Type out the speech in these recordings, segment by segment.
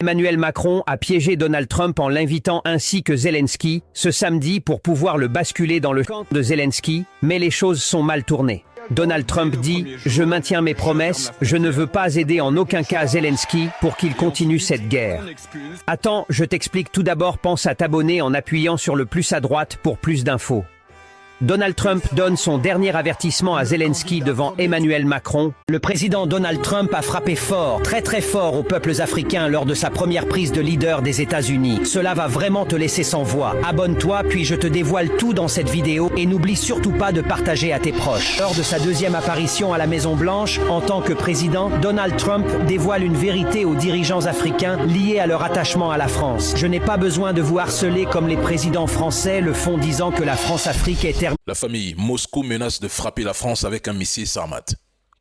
Emmanuel Macron a piégé Donald Trump en l'invitant ainsi que Zelensky ce samedi pour pouvoir le basculer dans le camp de Zelensky, mais les choses sont mal tournées. Donald Trump dit « Je maintiens mes promesses, je ne veux pas aider en aucun cas Zelensky pour qu'il continue cette guerre. » Attends, je t'explique tout d'abord, pense à t'abonner en appuyant sur le plus à droite pour plus d'infos. Donald Trump donne son dernier avertissement à Zelensky devant Emmanuel Macron. Le président Donald Trump a frappé fort, très fort aux peuples africains lors de sa première prise de leader des États-Unis. Cela va vraiment te laisser sans voix. Abonne-toi, puis je te dévoile tout dans cette vidéo et n'oublie surtout pas de partager à tes proches. Lors de sa deuxième apparition à la Maison-Blanche, en tant que président, Donald Trump dévoile une vérité aux dirigeants africains liés à leur attachement à la France. Je n'ai pas besoin de vous harceler comme les présidents français le font disant que la France-Afrique est terminée. La famille, Moscou menace de frapper la France avec un missile Sarmat.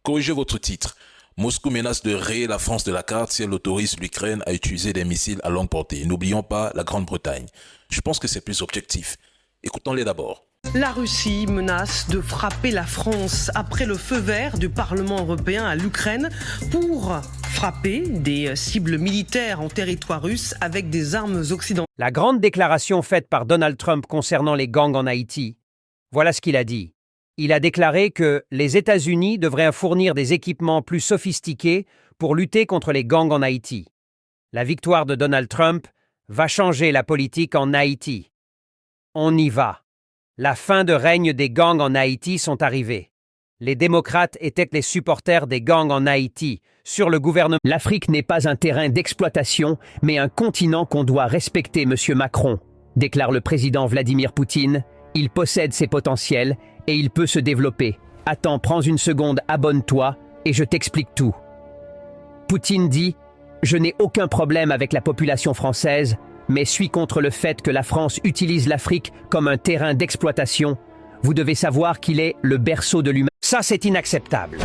Corrigez votre titre. Moscou menace de rayer la France de la carte si elle autorise l'Ukraine à utiliser des missiles à longue portée. N'oublions pas la Grande-Bretagne. Je pense que c'est plus objectif. Écoutons-les d'abord. La Russie menace de frapper la France après le feu vert du Parlement européen à l'Ukraine pour frapper des cibles militaires en territoire russe avec des armes occidentales. La grande déclaration faite par Donald Trump concernant les gangs en Haïti. Voilà ce qu'il a dit. Il a déclaré que les États-Unis devraient fournir des équipements plus sophistiqués pour lutter contre les gangs en Haïti. La victoire de Donald Trump va changer la politique en Haïti. On y va. La fin de règne des gangs en Haïti sont arrivées. Les démocrates étaient les supporters des gangs en Haïti. Sur le gouvernement, l'Afrique n'est pas un terrain d'exploitation, mais un continent qu'on doit respecter, Monsieur Macron, déclare le président Vladimir Poutine. Il possède ses potentiels et il peut se développer. Attends, prends une seconde, abonne-toi et je t'explique tout. Poutine dit « Je n'ai aucun problème avec la population française, mais suis contre le fait que la France utilise l'Afrique comme un terrain d'exploitation. Vous devez savoir qu'il est le berceau de l'humain. » Ça, c'est inacceptable.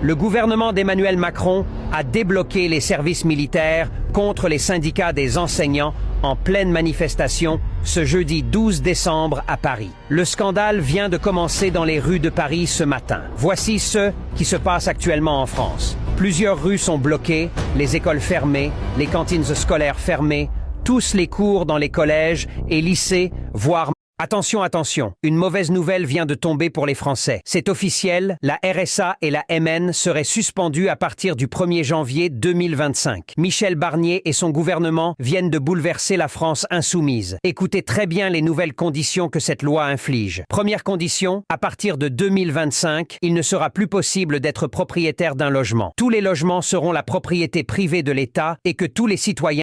Le gouvernement d'Emmanuel Macron a débloqué les services militaires contre les syndicats des enseignants en pleine manifestation ce jeudi 12 décembre à Paris. Le scandale vient de commencer dans les rues de Paris ce matin. Voici ce qui se passe actuellement en France. Plusieurs rues sont bloquées, les écoles fermées, les cantines scolaires fermées, tous les cours dans les collèges et lycées, voire... Attention, attention, une mauvaise nouvelle vient de tomber pour les Français. C'est officiel, la RSA et la MN seraient suspendues à partir du 1er janvier 2025. Michel Barnier et son gouvernement viennent de bouleverser la France insoumise. Écoutez très bien les nouvelles conditions que cette loi inflige. Première condition, à partir de 2025, il ne sera plus possible d'être propriétaire d'un logement. Tous les logements seront la propriété privée de l'État et que tous les citoyens